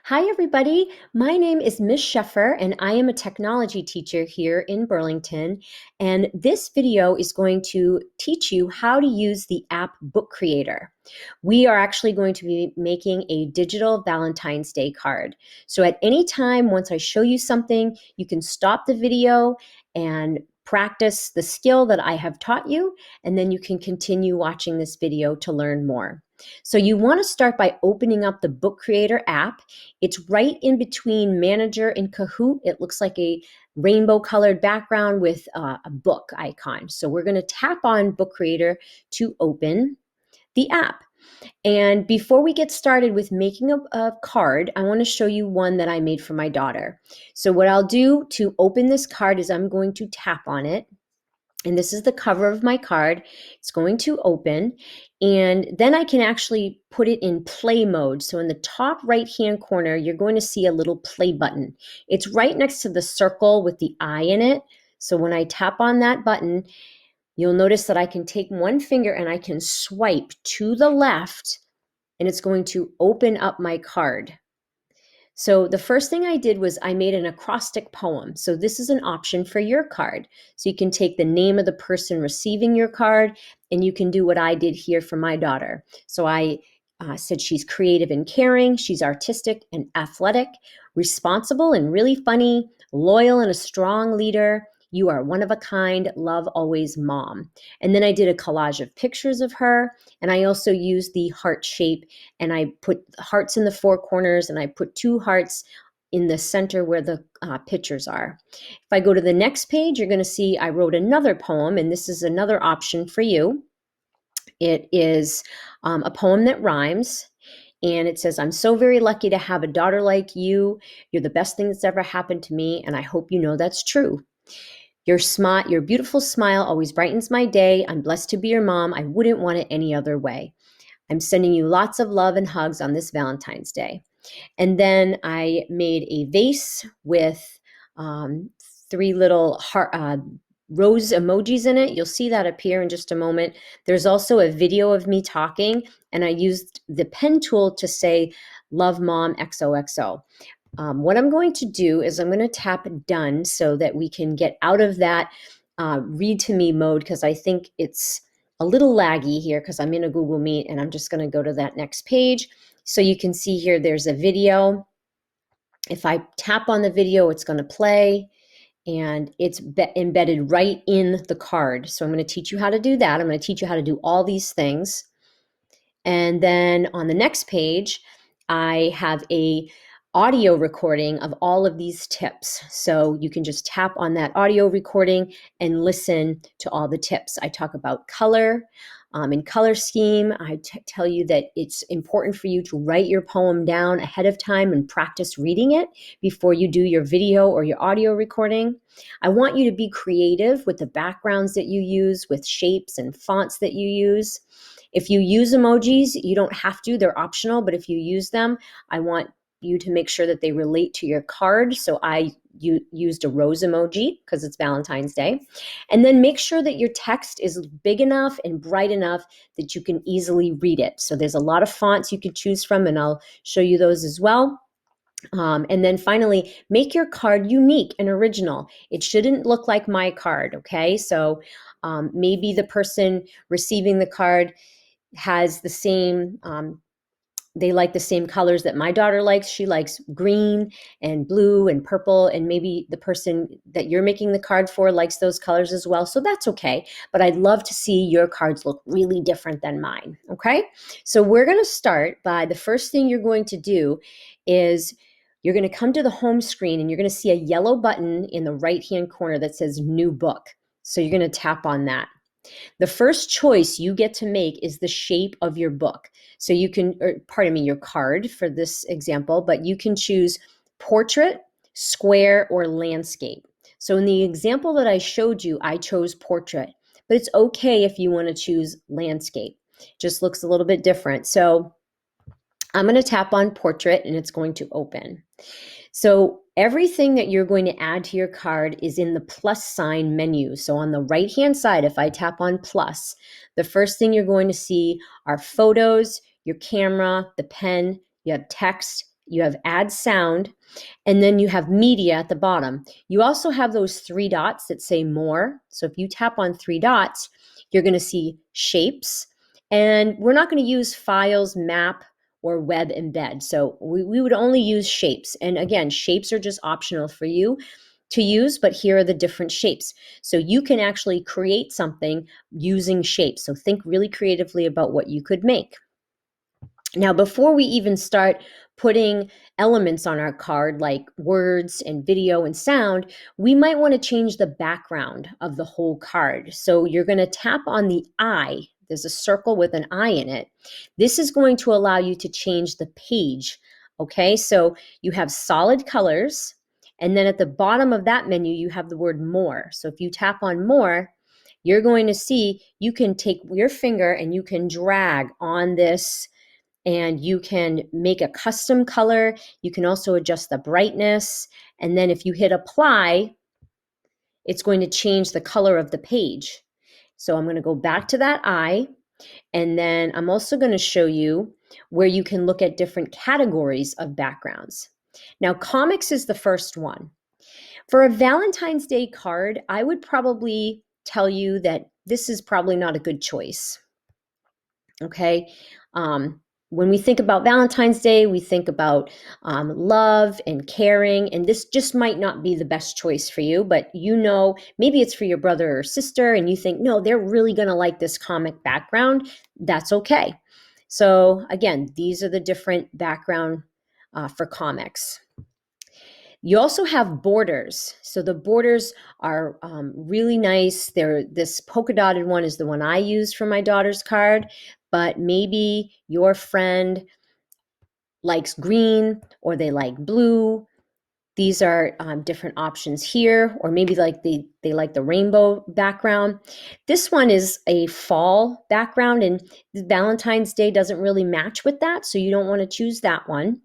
Hi, everybody. My name is Miss Sheffer, and I am a technology teacher here in Burlington. And this video is going to teach you how to use the app Book Creator. We are actually going to be making a digital Valentine's Day card. So at any time, once I show you something, you can stop the video and practice the skill that I have taught you, and then you can continue watching this video to learn more. So you want to start by opening up the Book Creator app. It's right in between Manager and Kahoot. It looks like a rainbow colored background with a book icon. So we're going to tap on Book Creator to open the app. And before we get started with making a card, I want to show you one that I made for my daughter. So what I'll do to open this card is I'm going to tap on it. And this is the cover of my card. It's going to open, and then I can actually put it in play mode. So in the top right-hand corner, you're going to see a little play button. It's right next to the circle with the eye in it. So when I tap on that button, you'll notice that I can take one finger and I can swipe to the left, and it's going to open up my card. So the first thing I did was I made an acrostic poem. So this is an option for your card. So you can take the name of the person receiving your card, and you can do what I did here for my daughter. So I said she's creative and caring, she's artistic and athletic, responsible and really funny, loyal and a strong leader. You are one of a kind, love always, mom. And then I did a collage of pictures of her, and I also used the heart shape, and I put hearts in the four corners, and I put two hearts in the center where the pictures are. If I go to the next page, you're going to see I wrote another poem, and this is another option for you. It is a poem that rhymes, and it says, I'm so very lucky to have a daughter like you. You're the best thing that's ever happened to me, and I hope you know that's true. Your beautiful smile always brightens my day. I'm blessed to be your mom. I wouldn't want it any other way. I'm sending you lots of love and hugs on this Valentine's Day. And then I made a vase with three little rose emojis in it. You'll see that appear in just a moment. There's also a video of me talking, and I used the pen tool to say, Love Mom XOXO. What I'm going to do is I'm going to tap done so that we can get out of that read to me mode, because I think it's a little laggy here because I'm in a Google Meet, and I'm just going to go to that next page. So you can see here there's a video. If I tap on the video, it's going to play, and it's embedded right in the card. So I'm going to teach you how to do that. I'm going to teach you how to do all these things. And then on the next page, I have a audio recording of all of these tips. So you can just tap on that audio recording and listen to all the tips. I talk about color and color scheme. I tell you that it's important for you to write your poem down ahead of time and practice reading it before you do your video or your audio recording. I want you to be creative with the backgrounds that you use, with shapes and fonts that you use. If you use emojis, you don't have to, they're optional, but if you use them, I want you to make sure that they relate to your card. So I used a rose emoji because it's Valentine's Day. And then make sure that your text is big enough and bright enough that you can easily read it. So there's a lot of fonts you can choose from, and I'll show you those as well. And then finally, make your card unique and original. It shouldn't look like my card, okay? So maybe the person receiving the card has the same they like the same colors that my daughter likes. She likes green and blue and purple, and maybe the person that you're making the card for likes those colors as well. So that's okay. But I'd love to see your cards look really different than mine. Okay. So we're going to start by the first thing you're going to do is you're going to come to the home screen, and you're going to see a yellow button in the right-hand corner that says New Book. So you're going to tap on that. The first choice you get to make is the shape of your book. So you can, your card for this example, but you can choose portrait, square, or landscape. So in the example that I showed you, I chose portrait, but it's okay if you want to choose landscape. It just looks a little bit different. So I'm going to tap on portrait, and it's going to open. So everything that you're going to add to your card is in the plus sign menu. So on the right-hand side, if I tap on plus, the first thing you're going to see are photos, your camera, the pen, you have text, you have add sound, and then you have media at the bottom. You also have those three dots that say more. So if you tap on three dots, you're going to see shapes. And we're not going to use files, map, or web embed. So we would only use shapes. And again, shapes are just optional for you to use, but here are the different shapes. So you can actually create something using shapes. So think really creatively about what you could make. Now, before we even start putting elements on our card like words and video and sound, we might want to change the background of the whole card. So you're going to tap on the eye. There's a circle with an eye in it. This is going to allow you to change the page. Okay, so you have solid colors, and then at the bottom of that menu, you have the word more. So if you tap on more, you're going to see you can take your finger and you can drag on this, and you can make a custom color. You can also adjust the brightness. And then if you hit apply, it's going to change the color of the page. So I'm going to go back to that eye. And then I'm also going to show you where you can look at different categories of backgrounds. Now, comics is the first one. For a Valentine's Day card, I would probably tell you that this is probably not a good choice. Okay. When we think about Valentine's Day, we think about love and caring, and this just might not be the best choice for you, but maybe it's for your brother or sister, and you think, no, they're really going to like this comic background. That's okay. So again, these are the different background for comics. You also have borders. So the borders are really nice. This polka dotted one is the one I used for my daughter's card, but maybe your friend likes green or they like blue. These are different options here, or maybe like they like the rainbow background. This one is a fall background, and Valentine's Day doesn't really match with that, so you don't want to choose that one.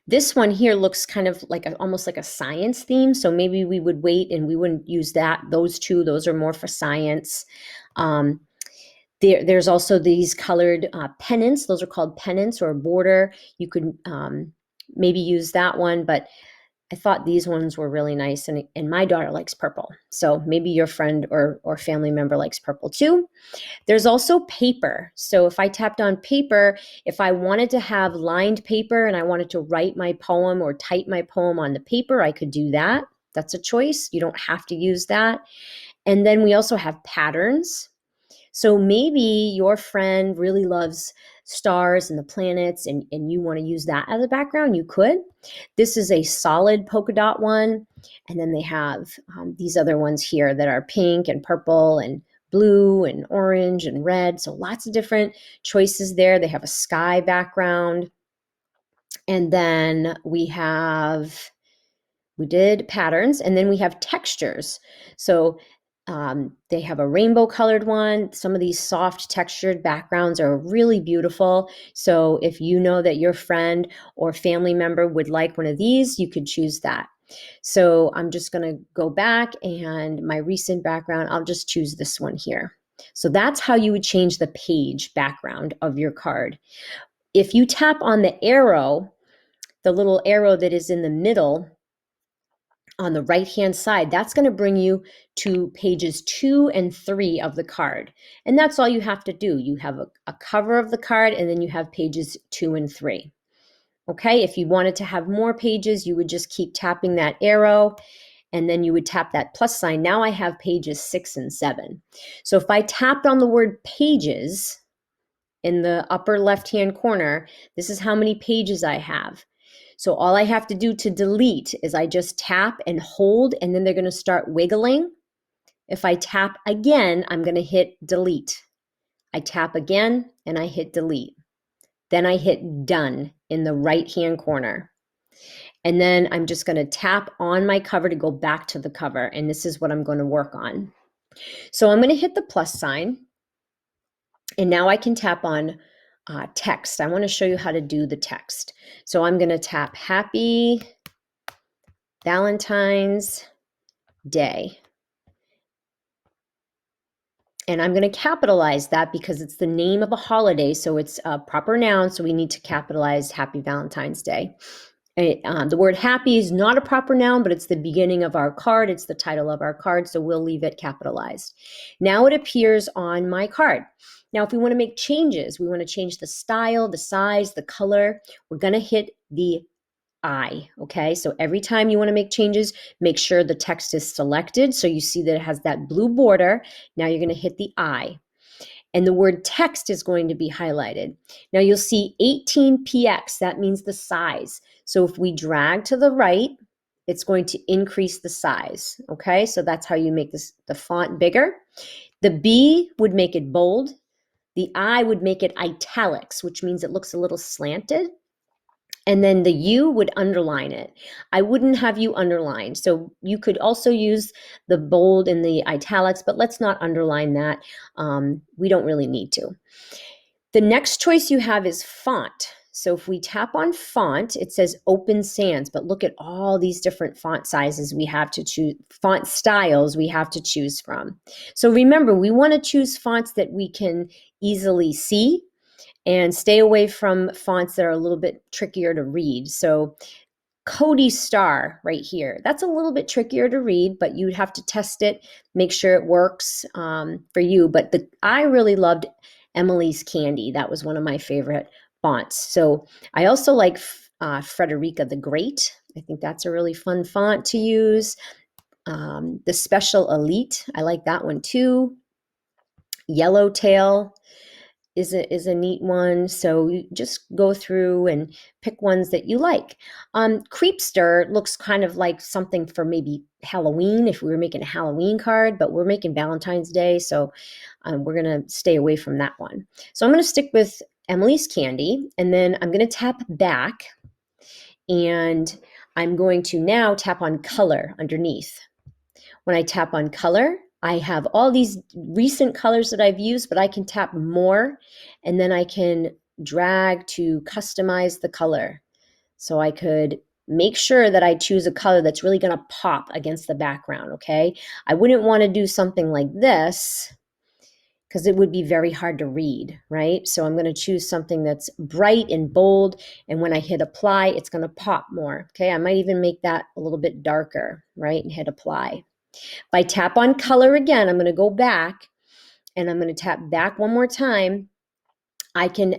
This one here looks kind of like almost like a science theme, so maybe we would wait and we wouldn't use that. Those two, those are more for science. There's also these colored pennants. Those are called pennants or border. You could maybe use that one, but I thought these ones were really nice, and my daughter likes purple. So maybe your friend or family member likes purple too. There's also paper. So if I tapped on paper, if I wanted to have lined paper and I wanted to write my poem or type my poem on the paper, I could do that. That's a choice. You don't have to use that. And then we also have patterns. So maybe your friend really loves stars and the planets, and you want to use that as a background, you could. This is a solid polka dot one. And then they have these other ones here that are pink and purple and blue and orange and red. So lots of different choices there. They have a sky background. And then we did patterns, and then we have textures. So they have a rainbow colored one. Some of these soft textured backgrounds are really beautiful. So if you know that your friend or family member would like one of these, you could choose that. So I'm just going to go back, and my recent background, I'll just choose this one here. So that's how you would change the page background of your card. If you tap on the arrow, the little arrow that is in the middle on the right-hand side, that's going to bring you to pages 2 and 3 of the card. And that's all you have to do. You have a cover of the card, and then you have pages 2 and 3. Okay, if you wanted to have more pages, you would just keep tapping that arrow, and then you would tap that plus sign. Now I have pages 6 and 7. So if I tapped on the word pages in the upper left-hand corner, this is how many pages I have. So all I have to do to delete is I just tap and hold, and then they're going to start wiggling. If I tap again, I'm going to hit delete. I tap again and I hit delete. Then I hit done in the right-hand corner. And then I'm just going to tap on my cover to go back to the cover. And this is what I'm going to work on. So I'm going to hit the plus sign. And now I can tap on text. I want to show you how to do the text. So I'm going to tap Happy Valentine's Day. And I'm going to capitalize that because it's the name of a holiday, so it's a proper noun, so we need to capitalize Happy Valentine's Day. The word happy is not a proper noun, but it's the beginning of our card. It's the title of our card, so we'll leave it capitalized. Now it appears on my card. Now, if we want to make changes, we want to change the style, the size, the color, we're going to hit the I, okay? So every time you want to make changes, make sure the text is selected. So you see that it has that blue border. Now you're going to hit the I. And the word text is going to be highlighted. Now you'll see 18px, that means the size. So if we drag to the right, it's going to increase the size, okay? So that's how you make the font bigger. The B would make it bold. The I would make it italics, which means it looks a little slanted. And then the U would underline it. I wouldn't have you underlined. So you could also use the bold and the italics, but let's not underline that. We don't really need to. The next choice you have is font. So if we tap on font, it says Open Sans, but look at all these different font sizes we have to choose, font styles we have to choose from. So remember, we want to choose fonts that we can easily see and stay away from fonts that are a little bit trickier to read. So Cody Star right here, that's a little bit trickier to read, but you'd have to test it, make sure it works for you. But I really loved Emily's Candy. That was one of my favorite fonts. So I also like Frederica the Great. I think that's a really fun font to use. The Special Elite, I like that one too. Yellowtail is a neat one. So you just go through and pick ones that you like. Creepster looks kind of like something for maybe Halloween if we were making a Halloween card, but we're making Valentine's Day, so we're going to stay away from that one. So I'm going to stick with Emily's Candy, and then I'm going to tap back, and I'm going to now tap on color underneath. When I tap on color, I have all these recent colors that I've used, but I can tap more, and then I can drag to customize the color. So I could make sure that I choose a color that's really going to pop against the background, okay? I wouldn't want to do something like this because it would be very hard to read, right? So I'm going to choose something that's bright and bold, and when I hit apply, it's going to pop more, okay? I might even make that a little bit darker, right, and hit apply. If I tap on color again, I'm going to go back, and I'm going to tap back one more time. I can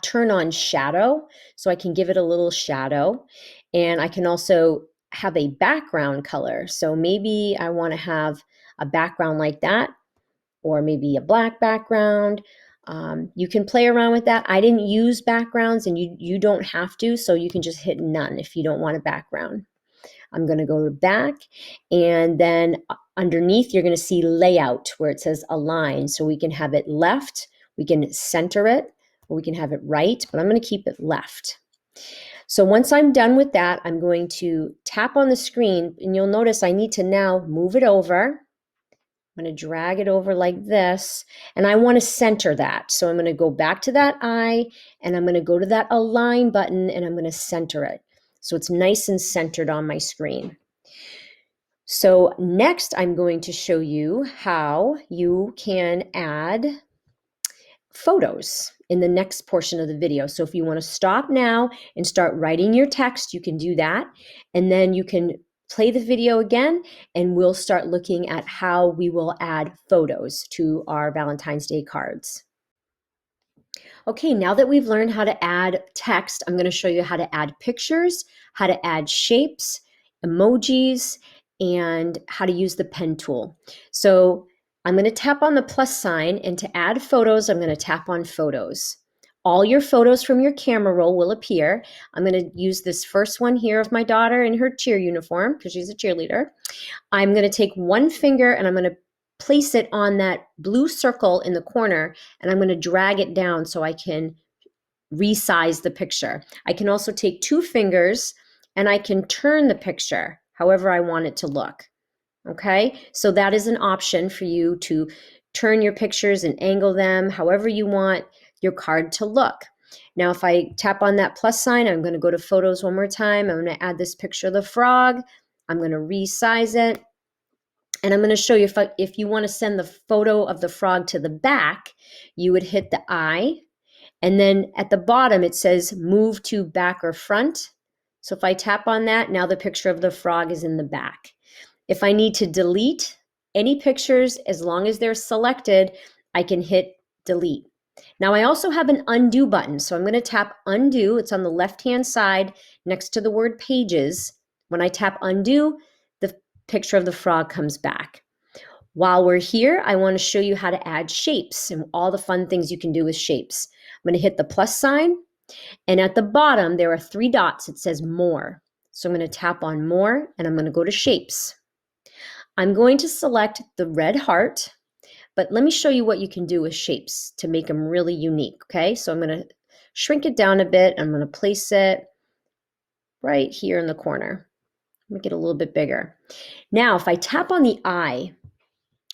turn on shadow, so I can give it a little shadow, and I can also have a background color. So maybe I want to have a background like that, or maybe a black background. You can play around with that. I didn't use backgrounds, and you don't have to, so you can just hit none if you don't want a background. I'm going to go back, and then underneath you're going to see layout where it says align. So we can have it left, we can center it, or we can have it right, but I'm going to keep it left. So once I'm done with that, I'm going to tap on the screen, and you'll notice I need to now move it over. I'm going to drag it over like this, and I want to center that. So I'm going to go back to that eye, and I'm going to go to that align button, and I'm going to center it. So it's nice and centered on my screen. So next I'm going to show you how you can add photos in the next portion of the video. So if you want to stop now and start writing your text, you can do that. And then you can play the video again, and we'll start looking at how we will add photos to our Valentine's Day cards. Okay, now that we've learned how to add text, I'm going to show you how to add pictures, how to add shapes, emojis, and how to use the pen tool. So I'm going to tap on the plus sign, and to add photos, I'm going to tap on photos. All your photos from your camera roll will appear. I'm going to use this first one here of my daughter in her cheer uniform because she's a cheerleader. I'm going to take one finger, and I'm going to place it on that blue circle in the corner, and I'm going to drag it down so I can resize the picture. I can also take two fingers, and I can turn the picture however I want it to look. Okay, so that is an option for you to turn your pictures and angle them however you want your card to look. Now, if I tap on that plus sign, I'm going to go to photos one more time. I'm going to add this picture of the frog. I'm going to resize it. And I'm going to show you if you want to send the photo of the frog to the back, you would hit the I. And then at the bottom, it says move to back or front. So if I tap on that, now the picture of the frog is in the back. If I need to delete any pictures, as long as they're selected, I can hit delete. Now I also have an undo button. So I'm going to tap undo. It's on the left-hand side next to the word pages. When I tap undo, the picture of the frog comes back. While we're here, I want to show you how to add shapes and all the fun things you can do with shapes. I'm going to hit the plus sign, and at the bottom, there are 3 dots. It says more. So I'm going to tap on more, and I'm going to go to shapes. I'm going to select the red heart, but let me show you what you can do with shapes to make them really unique, okay? So I'm going to shrink it down a bit. I'm going to place it right here in the corner. Make it a little bit bigger. Now, if I tap on the eye,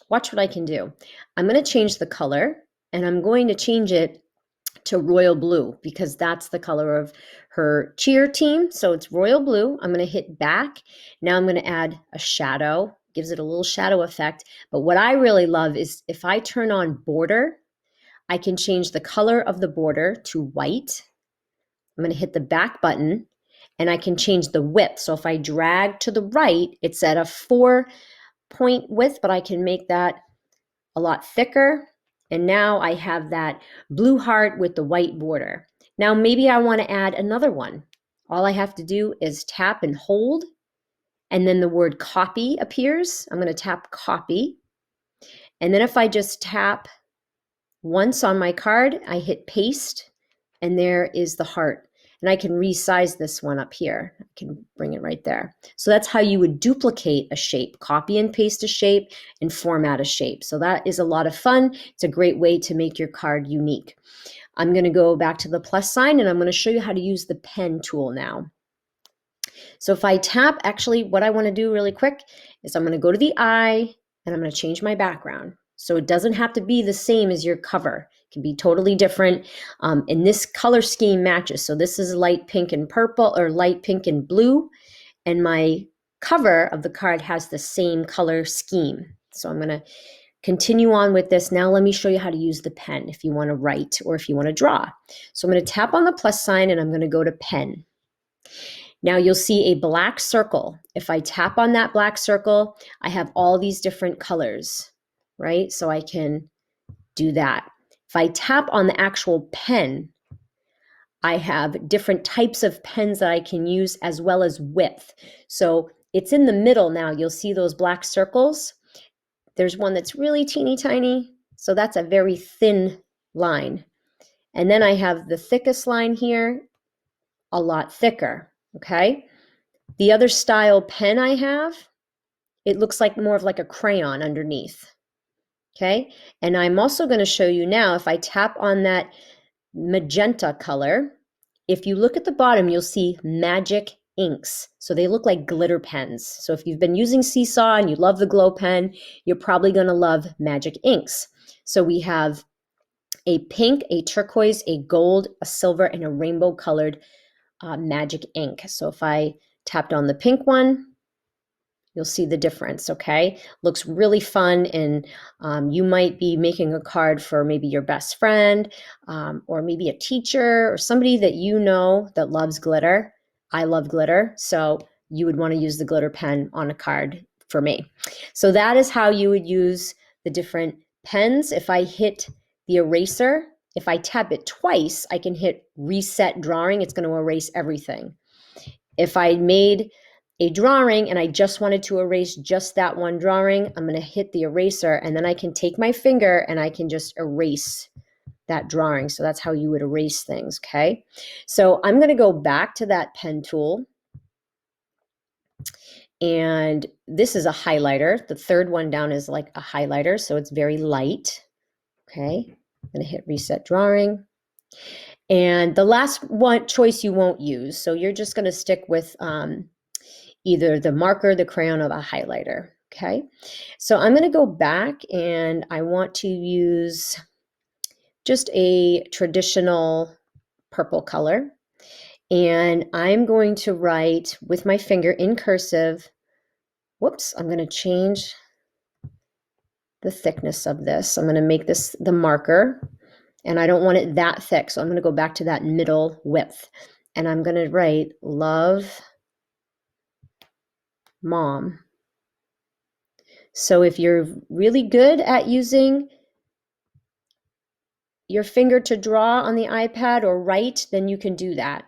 watch what I can do. I'm going to change the color, and I'm going to change it to royal blue because that's the color of her cheer team. So it's royal blue. I'm going to hit back. Now I'm going to add a shadow. Gives it a little shadow effect. But what I really love is if I turn on border, I can change the color of the border to white. I'm going to hit the back button, and I can change the width. So if I drag to the right, it's at a 4-point width, but I can make that a lot thicker. And now I have that blue heart with the white border. Now maybe I want to add another one. All I have to do is tap and hold, and then the word copy appears. I'm going to tap copy. And then if I just tap once on my card, I hit paste, and there is the heart. And I can resize this one up here. I can bring it right there. So that's how you would duplicate a shape, copy and paste a shape, and format a shape. So that is a lot of fun. It's a great way to make your card unique. I'm going to go back to the plus sign, and I'm going to show you how to use the pen tool now. So if I tap, actually what I want to do really quick is I'm going to go to the eye, and I'm going to change my background. So it doesn't have to be the same as your cover. It can be totally different. And this color scheme matches. So this is light pink and purple, or light pink and blue. And my cover of the card has the same color scheme. So I'm going to continue on with this. Now let me show you how to use the pen if you want to write or if you want to draw. So I'm going to tap on the plus sign, and I'm going to go to pen. Now you'll see a black circle. If I tap on that black circle, I have all these different colors, right? So I can do that. If I tap on the actual pen, I have different types of pens that I can use as well as width. So it's in the middle now. You'll see those black circles. There's one that's really teeny tiny. So that's a very thin line. And then I have the thickest line here, a lot thicker, okay? The other style pen I have, it looks like more of like a crayon underneath, okay? And I'm also going to show you now, if I tap on that magenta color, if you look at the bottom, you'll see magic inks. So they look like glitter pens. So if you've been using Seesaw and you love the glow pen, you're probably going to love magic inks. So we have a pink, a turquoise, a gold, a silver, and a rainbow colored magic ink. So if I tapped on the pink one, you'll see the difference, okay? Looks really fun, and you might be making a card for maybe your best friend, or maybe a teacher or somebody that you know that loves glitter. I love glitter, so you would want to use the glitter pen on a card for me. So that is how you would use the different pens. If I hit the eraser, if I tap it twice, I can hit reset drawing. It's going to erase everything. If I made a drawing and I just wanted to erase just that one drawing, I'm going to hit the eraser, and then I can take my finger and I can just erase that drawing. So that's how you would erase things, okay? So I'm going to go back to that pen tool, and this is a highlighter. The third one down is like a highlighter, so it's very light, okay? I'm going to hit reset drawing. And the last one choice you won't use, so you're just going to stick with either the marker, the crayon, or the highlighter, okay? So I'm going to go back, and I want to use just a traditional purple color. And I'm going to write with my finger in cursive. Whoops, I'm going to change the thickness of this. I'm going to make this the marker, and I don't want it that thick, so I'm going to go back to that middle width, and I'm going to write love mom. So if you're really good at using your finger to draw on the iPad or write, then you can do that.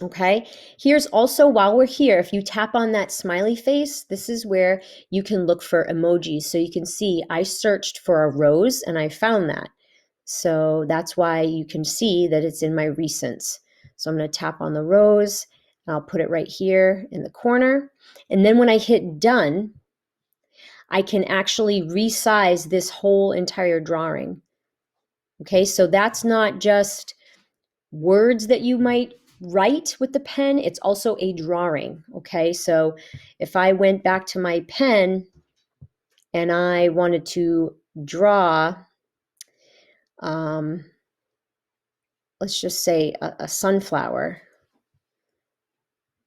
Okay, here's also, while we're here, if you tap on that smiley face, this is where you can look for emojis. So you can see I searched for a rose and I found that. So that's why you can see that it's in my recents. So I'm going to tap on the rose and I'll put it right here in the corner. And then when I hit done, I can actually resize this whole entire drawing. Okay, so that's not just words that you might write with the pen, it's also a drawing. Okay, so if I went back to my pen and I wanted to draw, let's just say a sunflower.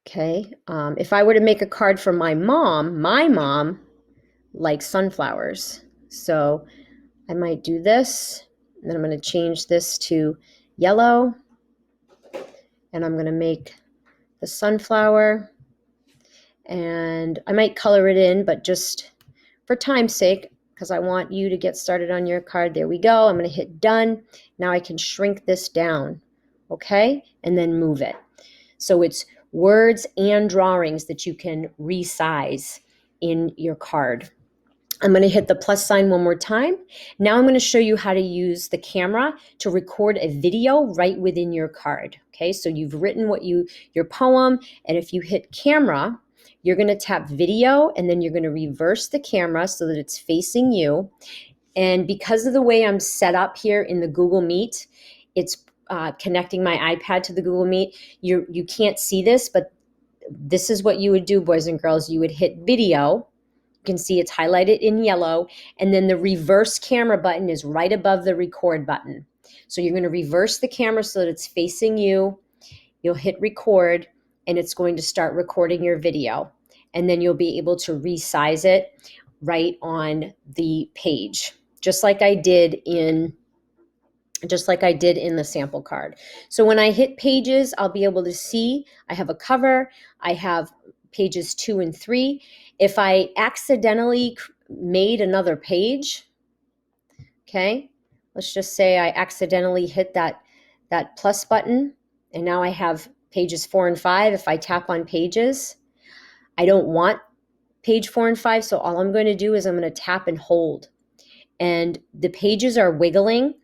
Okay, if I were to make a card for my mom likes sunflowers. So I might do this, and then I'm going to change this to yellow, and I'm going to make the sunflower, and I might color it in, but just for time's sake, because I want you to get started on your card. There we go. I'm going to hit done. Now I can shrink this down, okay, and then move it. So it's words and drawings that you can resize in your card. I'm going to hit the plus sign one more time. Now I'm going to show you how to use the camera to record a video right within your card. Okay, so you've written your poem, and if you hit camera, you're going to tap video, and then you're going to reverse the camera so that it's facing you. And because of the way I'm set up here in the Google Meet, it's connecting my iPad to the Google Meet. You can't see this, but this is what you would do, boys and girls. You would hit video. You can see it's highlighted in yellow, and then the reverse camera button is right above the record button. So you're going to reverse the camera so that it's facing you. You'll hit record, and it's going to start recording your video. And then you'll be able to resize it right on the page, just like I did in the sample card. So when I hit pages, I'll be able to see I have a cover, I have pages 2 and 3. If I accidentally made another page, okay, let's just say I accidentally hit that plus button, and now I have pages 4 and 5. If I tap on pages, I don't want page 4 and 5, so all I'm going to do is I'm going to tap and hold. And the pages are wiggling.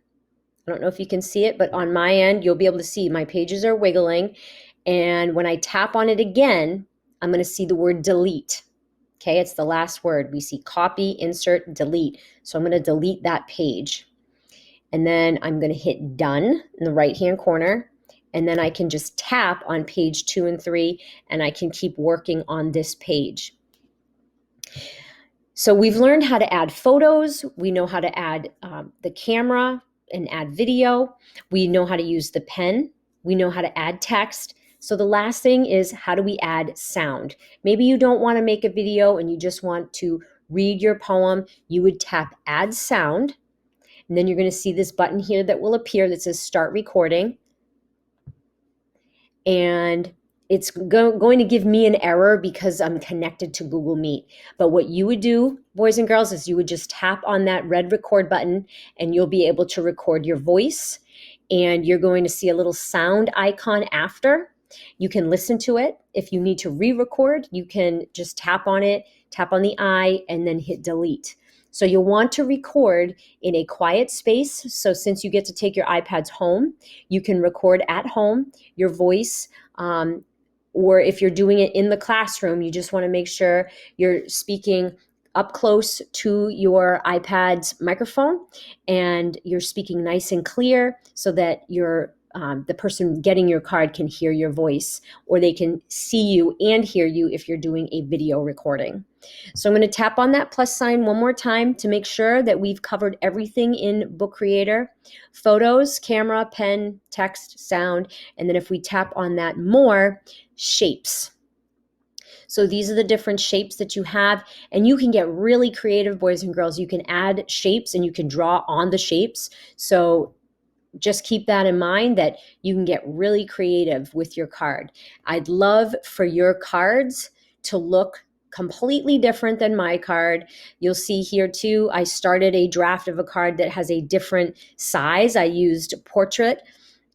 I don't know if you can see it, but on my end, you'll be able to see my pages are wiggling. And when I tap on it again, I'm going to see the word delete. Okay, it's the last word. We see copy, insert, delete. So I'm going to delete that page. And then I'm going to hit done in the right-hand corner. And then I can just tap on page 2 and 3, and I can keep working on this page. So we've learned how to add photos. We know how to add the camera and add video. We know how to use the pen. We know how to add text. So the last thing is, how do we add sound? Maybe you don't want to make a video and you just want to read your poem. You would tap add sound, and then you're going to see this button here that will appear that says start recording. And it's going to give me an error because I'm connected to Google Meet. But what you would do, boys and girls, is you would just tap on that red record button, and you'll be able to record your voice. And you're going to see a little sound icon after. You can listen to it. If you need to re-record, you can just tap on it, tap on the I, and then hit delete. So you'll want to record in a quiet space. So since you get to take your iPads home, you can record at home your voice. Or if you're doing it in the classroom, you just want to make sure you're speaking up close to your iPad's microphone and you're speaking nice and clear so that the person getting your card can hear your voice, or they can see you and hear you if you're doing a video recording. So I'm going to tap on that plus sign one more time to make sure that we've covered everything in Book Creator: photos, camera, pen, text, sound, and then if we tap on that more, shapes. So these are the different shapes that you have, and you can get really creative, boys and girls. You can add shapes and you can draw on the shapes. So just keep that in mind, that you can get really creative with your card. I'd love for your cards to look completely different than my card. You'll see here too, I started a draft of a card that has a different size. I used portrait,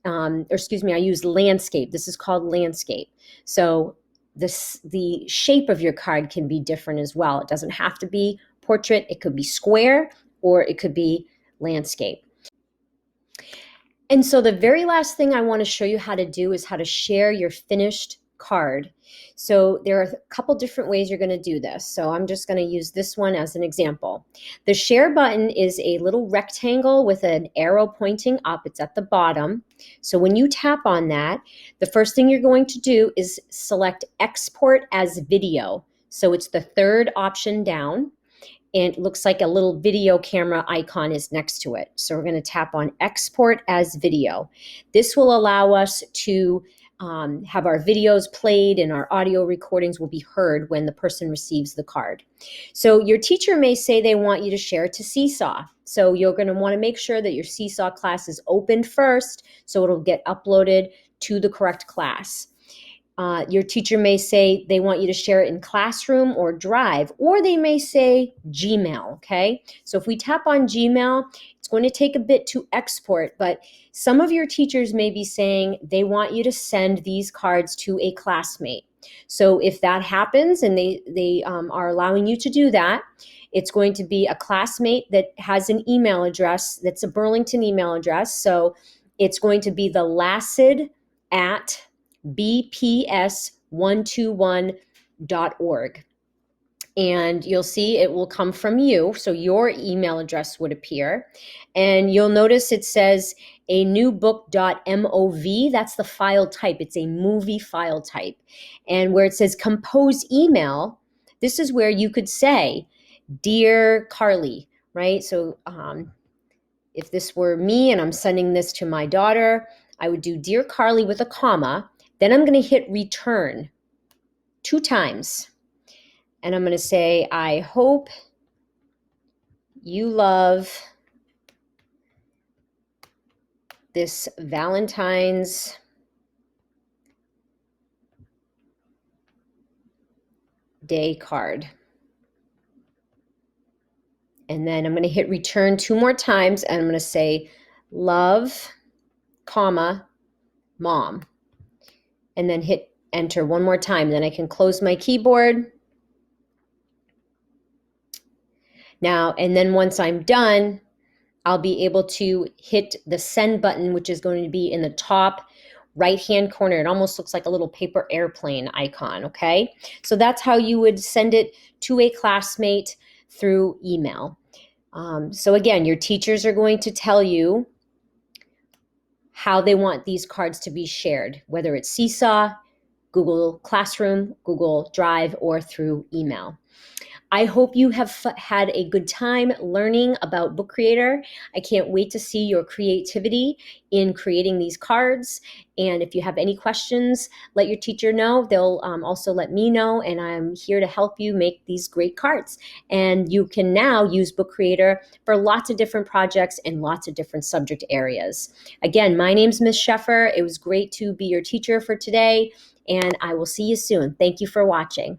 I used landscape. This is called landscape. So the shape of your card can be different as well. It doesn't have to be portrait. It could be square or it could be landscape. And so the very last thing I want to show you how to do is how to share your finished card. So there are a couple different ways you're going to do this. So I'm just going to use this one as an example. The share button is a little rectangle with an arrow pointing up. It's at the bottom. So when you tap on that, the first thing you're going to do is select export as video. So it's the third option down. And it looks like a little video camera icon is next to it. So we're going to tap on export as video. This will allow us to have our videos played and our audio recordings will be heard when the person receives the card. So your teacher may say they want you to share it to Seesaw. So you're going to want to make sure that your Seesaw class is opened first so it'll get uploaded to the correct class. Your teacher may say they want you to share it in Classroom or Drive, or they may say Gmail, okay? So if we tap on Gmail, it's going to take a bit to export, but some of your teachers may be saying they want you to send these cards to a classmate. So if that happens and they are allowing you to do that, it's going to be a classmate that has an email address that's a Burlington email address. So it's going to be the LACID@bps121.org. And you'll see it will come from you. So your email address would appear. And you'll notice it says a new book.mov. That's the file type. It's a movie file type. And where it says compose email, this is where you could say, Dear Carly, right? So if this were me and I'm sending this to my daughter, I would do Dear Carly with a comma. Then I'm going to hit return 2 times. And I'm going to say, I hope you love this Valentine's Day card. And then I'm going to hit return 2 more times. And I'm going to say, love, comma, mom. And then hit enter 1 more time. Then I can close my keyboard. Now, and then once I'm done, I'll be able to hit the send button, which is going to be in the top right-hand corner. It almost looks like a little paper airplane icon, okay? So that's how you would send it to a classmate through email. So again, your teachers are going to tell you how they want these cards to be shared, whether it's Seesaw, Google Classroom, Google Drive, or through email. I hope you have had a good time learning about Book Creator. I can't wait to see your creativity in creating these cards. And if you have any questions, let your teacher know. They'll also let me know, and I'm here to help you make these great cards. And you can now use Book Creator for lots of different projects and lots of different subject areas. Again, my name's Ms. Sheffer. It was great to be your teacher for today, and I will see you soon. Thank you for watching.